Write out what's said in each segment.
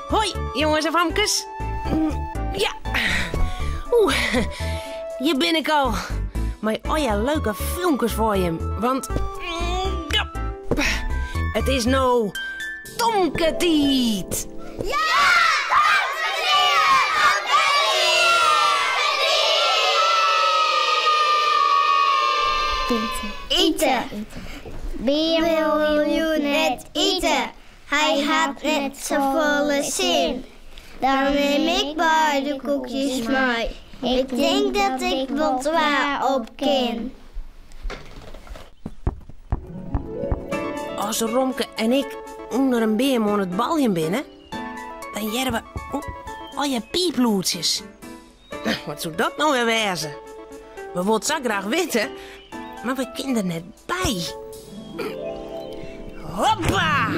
Hoi, jongens en famkes. Ja. Hier ben ik al. Maar leuke filmpjes voor je. Want... ja, het is nou... Tomke-tiet. Ja! Eten. Beer wil je net eten. Hij had net zo volle zin. Dan neem ik beide koekjes mee. Ik denk dat ik wat waar op ken. Als Romke en ik onder een beem aan het baljen binnen, dan jaren we al je pieploertjes. Wat zou dat nou weer wezen? We wilden zo graag weten, maar we kunnen er net bij. Hoppa!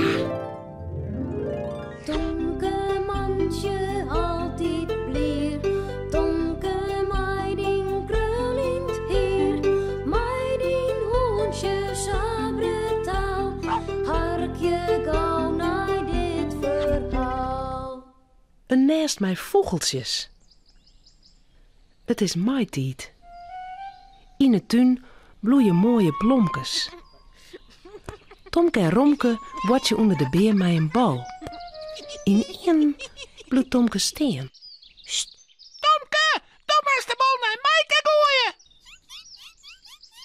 Tomke mandje altijd blier. Tomke meiding krulint heer. Meiding hoentje sabre taal. Harkje gauw naar dit verhaal. Een nest met vogeltjes. Het is maaitijd. In de tuin bloeien mooie blomkes. Tomke en Romke watje onder de beer met een bal. In één bloedt Tomke steen. Sst, Tomke, doe maar eens de bal naar mij kan gooien.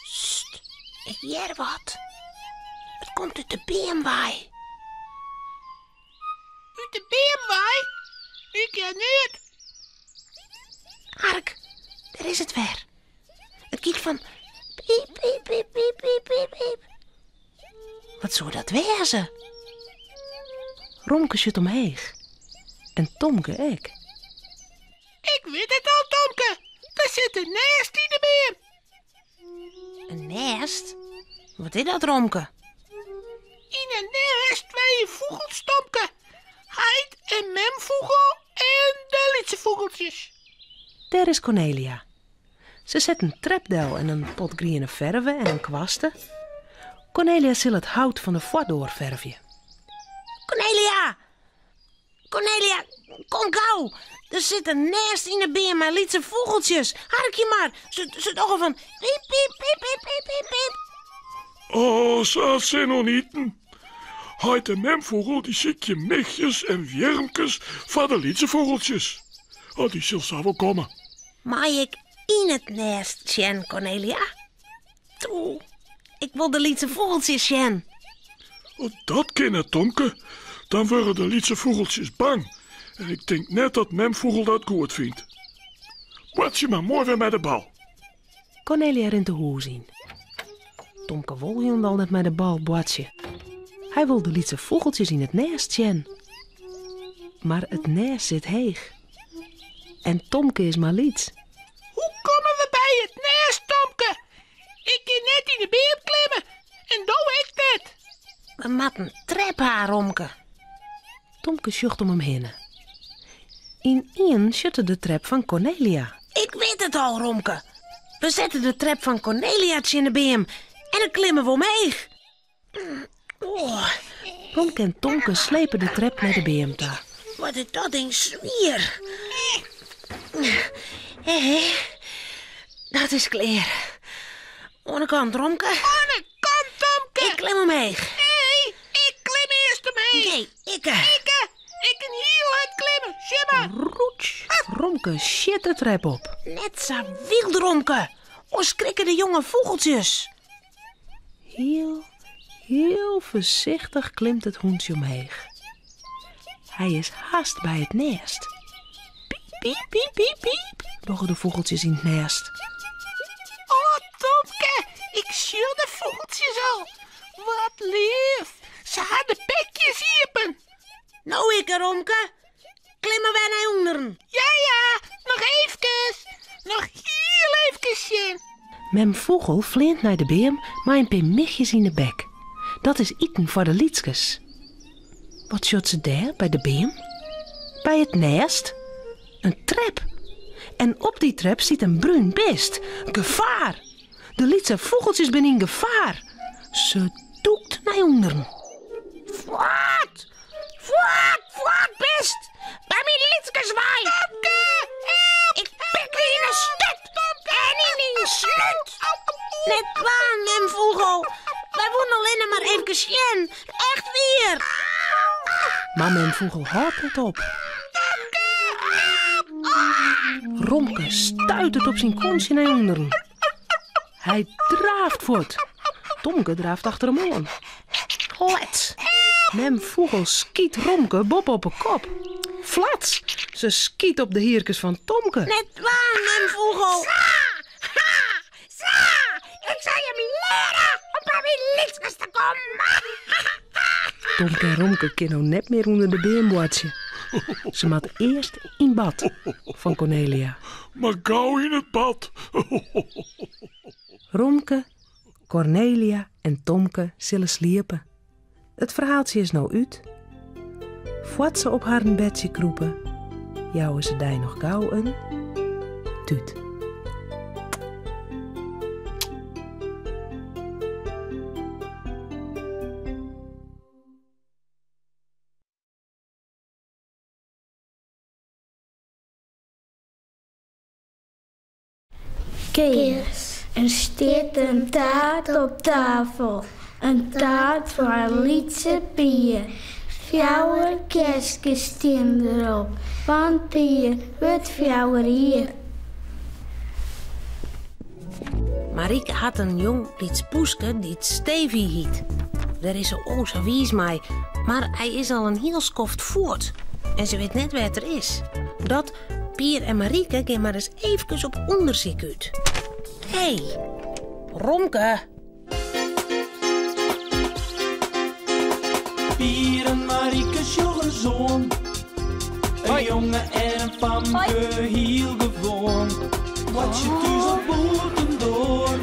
Sst, ik hoor wat. Het komt uit de beemwaai. Uit de beemwaai? Ik ken niet. Hark, daar is het weer. Het kiet van piep, piep, piep, piep, piep, piep, piep. Wat zou dat wezen? Romke zit omheen. En Tomke ook. Ik weet het al, Tomke. Er zit een nest in de beem. Een nest? Wat is dat, Romke? In een nest twee vogels, Tomke. Heid en memvogel en de lietsevogeltjes. Daar is Cornelia. Ze zet een trapdel en een pot groene verven en een kwasten. Cornelia zal het hout van de voordeur verven. Cornelia! Cornelia, kom gauw! Er zit een nest in de beer met lietse vogeltjes. Hark je maar. Ze toch van piep, piep, piep, piep, piep, piep, piep. Oh, zo zijn nog niet. Heid de memvogel die zit je mechjes en wjermkes van de lietse vogeltjes. Oh, die zal zo wel komen. Mag ik in het nest, Sjen, Cornelia? Toe, ik wil de lietse vogeltjes, Sjen. Oh, dat kennen, Tomke. Dan worden de lietse vogeltjes bang. En ik denk net dat memvogel dat goed vindt. Wat je maar mooi weer met de bal. Cornelia rent de hoer zien. Tomke wil je al net met de bal boatje. Hij wil de lietse vogeltjes in het nest zien. Maar het nest zit heeg. En Tomke is maar liets. Hoe komen we bij het nest, Tomke? Ik kan net in de beer klimmen. En doe ik dit. We moeten trap haar, Romke. Tomke sjocht om hem heen. In één schutte de trap van Cornelia. Ik weet het al, Romke. We zetten de trap van Cornelia in de beem. En dan klimmen we omheen. Oh, Romke en Tomke slepen de trap naar de beem toe. wat is dat ding zwier. Dat is kleer. Onderkant, Romke. Onderkant, Tomke. Ik klim omheen. Nee, ik klim eerst omheen. Nee, ik. Ik kan heel hard klimmen. Zie maar. Roets. Romke shit de trap op. Net zo wild, Romke. O, schrikken de jonge vogeltjes. Heel voorzichtig klimt het hoentje omheen. Hij is haast bij het nest. Piep, piep, piep, piep, piep, doggen de vogeltjes in het nest. Oh, Tomke. Ik zie de vogeltjes al. Wat lief. Ze hadden bekjes hierpen. Nou, ik, Romke. Klimmen wij naar onderen. Ja, nog even. Nog heel even. Mem vogel vleent naar de beem, maar een paar migjes in de bek. Dat is eten voor de lietskes. Wat zit ze daar bij de beem? Bij het nest? Een trap. En op die trap zit een bruin beest. Gevaar! De lietse vogeltjes zijn in gevaar. Ze doekt naar onderen. Wat, best. Maar mijn vogel houdt het op. Romke stuitert op zijn kontje naar onderen. Hij draaft voort. Tomke draaft achter hem aan. Lets! Mem vogel skiet Romke Bob op de kop. Flats! Ze skiet op de hierkes van Tomke. Net waar, mijn vogel. Ik zal je leren om bij mijn liedjes te komen. Tomke en Romke kunnen nou net meer onder de beemboordje. Ze moet eerst in bad van Cornelia. Maar gauw in het bad. Romke, Cornelia en Tomke zullen sliepen. Het verhaaltje is nou uit. Voordat ze op haar bedje kroepen, jouwen ze daar nog gauw een tuut. Kees, er staat een taart op tafel. Een taart voor een liedje bier. 4 kerstjes staan erop. Want bier wordt 4 hier. Marieke had een jong liets poeske die het Stevie hiet. Daar is ze ook zo wies mee, maar hij is al een heel skoft voort. En ze weet net waar het er is. Dat Pier en Marieke gaan maar eens even op onderzoek uit. Hé, Romke. Pier en Marieke's jonge zoon. Een jongen en een famke heel gewoon. Wat je thuis op boeten door.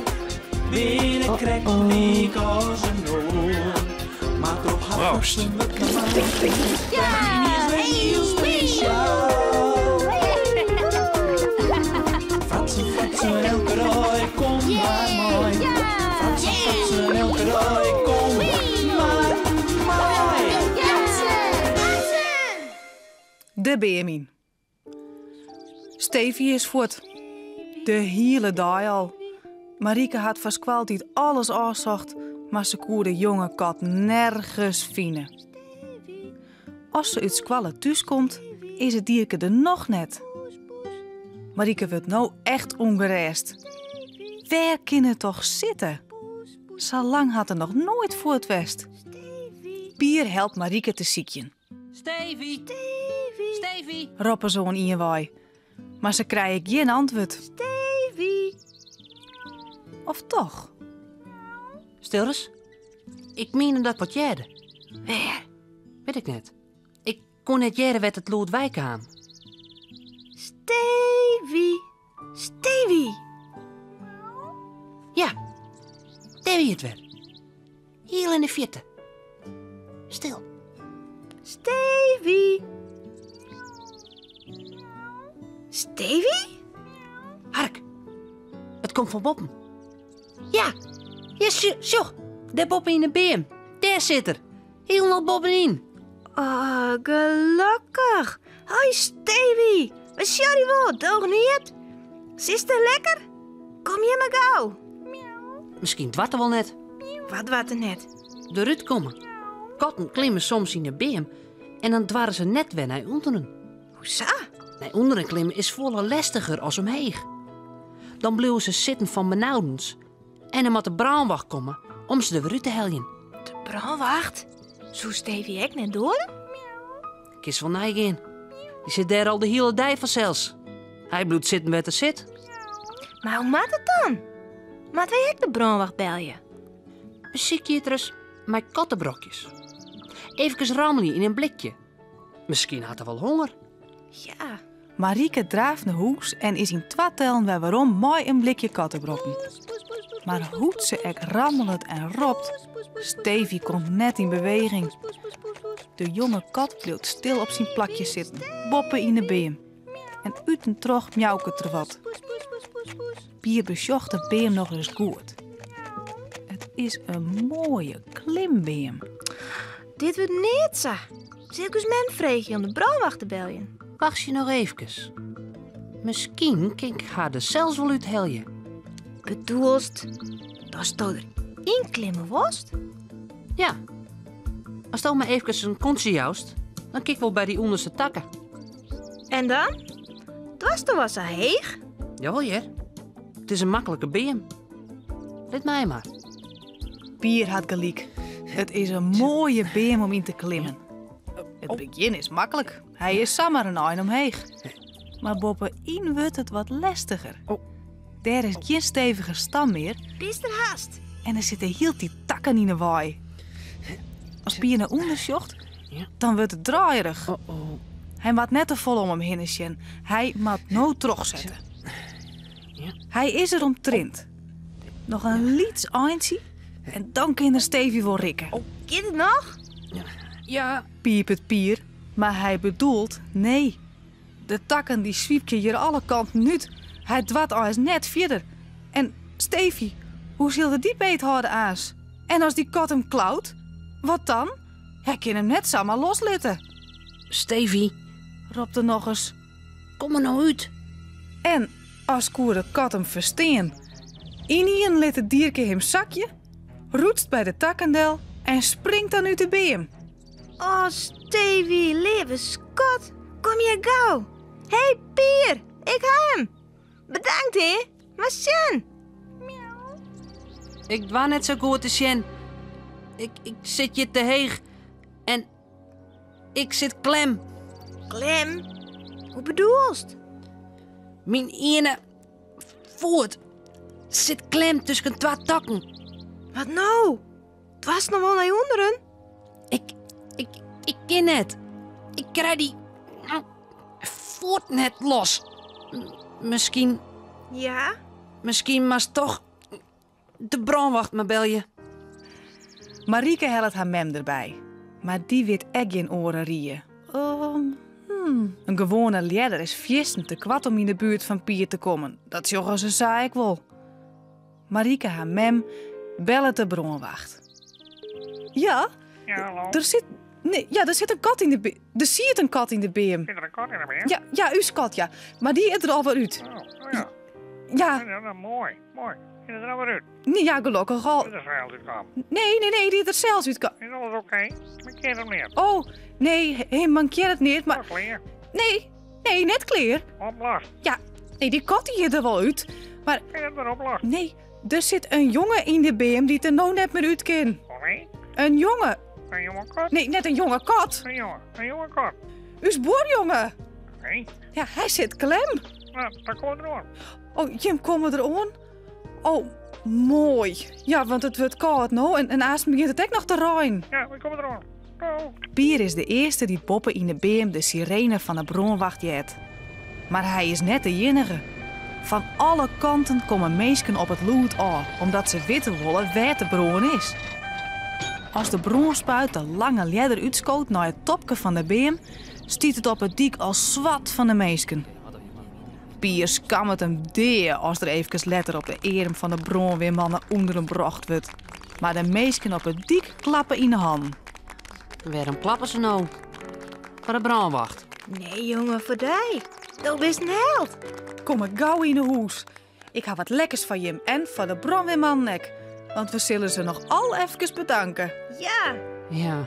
Weer krijgt een week als een oor. Maar toch had ze me klaar. Ja, heel speciaal. Fatsen, elke rij, kom maar mooi. Fatsen, elke rij, kom maar mooi. De Benjamin. Stevie is voort. De hele dag al. Marieke had verskwald alles aanzocht, maar ze kon de jonge kat nergens vinden. Als ze uit squallen thuis komt, is het dierke er nog net. Marieke wordt nou echt ongerust. Waar kan het toch zitten? Zo lang had er nog nooit voor het west. Pier helpt Marieke te ziekjen. Stevie! Stevie! Roepen zo'n inwaai. Maar ze krijgen geen antwoord. Stevie. Of toch? Stil eens. Ik meen dat wat jaren. Waar? Weet ik net. Ik kon net jaren werd het Loodwijk aan. Stevie. Stevie. Ja, daar wie het weer. Heel in de vierte. Stil. Stevie. Stevie? Hark. Het komt van Boppen. Ja, zo. Daar Boppen in de beem. Daar zit er. Heel nog bovenin. Oh, gelukkig. Hoi, Stevie. Wat is jullie woord, toch niet? Is het lekker? Kom je maar gauw. Misschien dwart er wel net. Wat er net? De rut komen. Katten klimmen soms in de beem en dan dwarren ze net weer naar onderen. Hoezo? Naar onderen klimmen is volle lastiger als omheen. Dan blijven ze zitten van benauwdens. En dan moet de brandwacht komen om ze er weer uit te heljen. De brandwacht? Zo Stevie ik net door? Kist van Nijgen. Die zit daar al de hele dag vanzelfs. Hij bloedt zitten waar er zit. Maar hoe maakt het dan? Maat wij ik de brandwacht belje? Beziek je het eens met kattenbrokjes. Even rammelen in een blikje. Misschien had hij wel honger. Ja. Marieke draaft naar huis en is in 2 tellen weer waarom mooi een blikje kattenbrokken. Maar hoe ze ek rammelt en ropt, Stevie komt net in beweging. De jonge kat blijft stil op zijn plakje zitten, boppen in de beem. En uit een trog miauwt er wat. Pier bezocht de beem nog eens goed. Het is een mooie klimbeem. Dit wordt niet zo. Circus men vreeg je om de brandwacht te beljen. Wacht je nog even. Misschien kan ik haar er zelfs wel uit heljen. Bedoelst dat je er inklimmen was? Ja. Als het maar even een kontje joust, Dan kijk wel bij die onderste takken. En dan? Het was zo heeg. Jawel, ja. Het is een makkelijke beam. Let mij maar. Pier had gelijk. Het is een mooie beam om in te klimmen. Het begin is makkelijk. Hij is samen een eind omheeg. Maar bovenin wordt het wat lastiger. Daar is geen stevige stam meer. Is er haast? En er zitten heel die takken in de waai. Als Pier naar onder zocht, dan wordt het draaierig. Hij maakt net te vol om hem heen zien. Hij moet nou terugzetten. Hij is er omtrent. Nog een liets eindje en dan kan er Stevie wel rikken. Kind het nog? Ja. Piep het Pier, maar hij bedoelt nee. De takken die zwiept je hier alle kanten uit. Hij dwat als net verder. En Stevie, hoe zullen die beet houden aas? En als die kat hem klauwt, wat dan? Hij kan hem net samen loslitten. Stevie, Roept er nog eens. kom er nou uit. En als koer de kat hem versteen. Inien liet het dierke hem zakje, roetst bij de takkendel en springt dan uit de beem. Oh, Stevie, lieve schat. Kom je gauw. Hey, Pier. Ik ga hem. Bedankt, hè. Maar Sjen. Ik dwa net zo goed te zien. Ik zit je te heeg. En ik zit klem. Klem. Hoe bedoelst? Mijn ene voet zit klem tussen twee takken. Wat nou? Het was nog wel naar onderen. Ik ken het. Ik krijg die voet net los. Ja? Misschien maar toch de brandwacht maar bel je. Marieke helpt haar mem erbij. Maar die weet echt geen oren rieën. Een gewone leider is viesten te kwad om in de buurt van Pier te komen. Dat joggen ze zei ik wel. Marieke haar mem bellen de brandwacht. Ja? Ja, hallo. Er zit een kat in de beem. Er ziet een kat in de beem. Zit er een kat in de beer? Ja, uw kat, ja. Maar die is er al weer uit. Oh ja. Ja, Ja, nou, mooi. Zit er nou weer uit? nee, ja, gelukkig al. Dit is wel uitkomen. Nee, die is er zelfs uit. Is alles oké? Markeer hem neer. Oh, nee, hij mankeert het niet, maar... Kleer. Nee, net clear. Oplost. Ja, nee, die kat die is er wel uit. Maar Kun je het maar oplossen? nee, er zit een jongen in de beem die er nou net meer uit kan. Oh nee? Een jongen. Een jonge kat? Nee, net een jonge kat. Een jonge kat. Uw boerjongen. Oké. Ja, hij zit klem. Nou, daar komt er door. Oh, Jim, komen er aan? Oh, mooi. Ja, want het wordt koud nou en aast begint het echt nog te raaien. Ja, we komen er door. Go. Pier is de eerste die boppen in de beem de sirene van de brandwacht jet. Maar hij is net de enige. Van alle kanten komen mensen op het lood aan, omdat ze weten willen waar de bron is. Als de bronspuit de lange ladder uitschoot naar het topje van de beem, stiet het op het dik als zwart van de meesken. Pier skammert hem deer als er even letter op de erem van de brandweermannen onder hem bracht wordt. Maar de meesken op het dik klappen in de hand. Waarom klappen ze nou? Voor de brandwacht. Nee, jongen, voor die. Dat is een held. Kom maar gauw in de hoes. Ik ga wat lekkers van Jim en van de brandweerman nek. Want we zullen ze nog al even bedanken. Ja. Ja.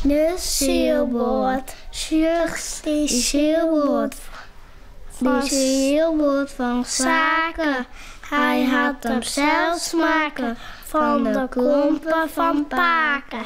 De zeilboot, zucht die zeilboot. Die zeilboot van zaken. Hij had hem zelf smaken van de klompen van Paken.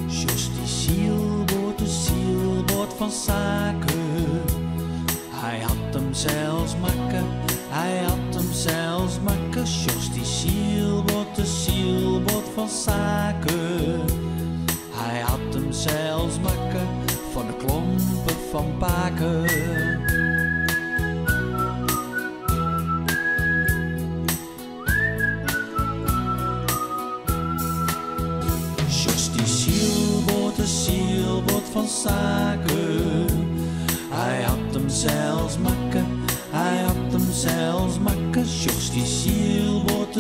Just die zielboot, de ziel van zaken. Hij had hem zelfs makken, hij had hem zelfs makken. Jos die zielbord van zaken. Hij had hem zelfs makken van de klompen van Paken. Jos die zielbord van zaken. Hij had hem zelfs makken, hij had hem zelfs makken. Jos die zielbord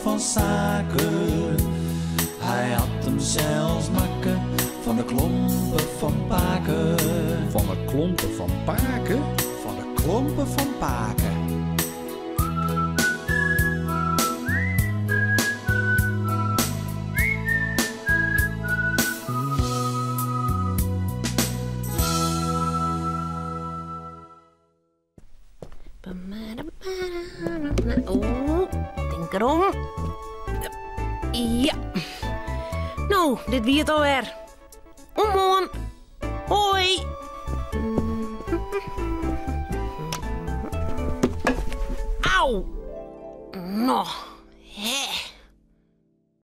van zaken. Hij had hem zelfs makken van de klompen van Paken. Van de klompen van Paken? Van de klompen van Paken. Oeh, denk erom. Ja. Nou, dit wie het alweer. Morgen.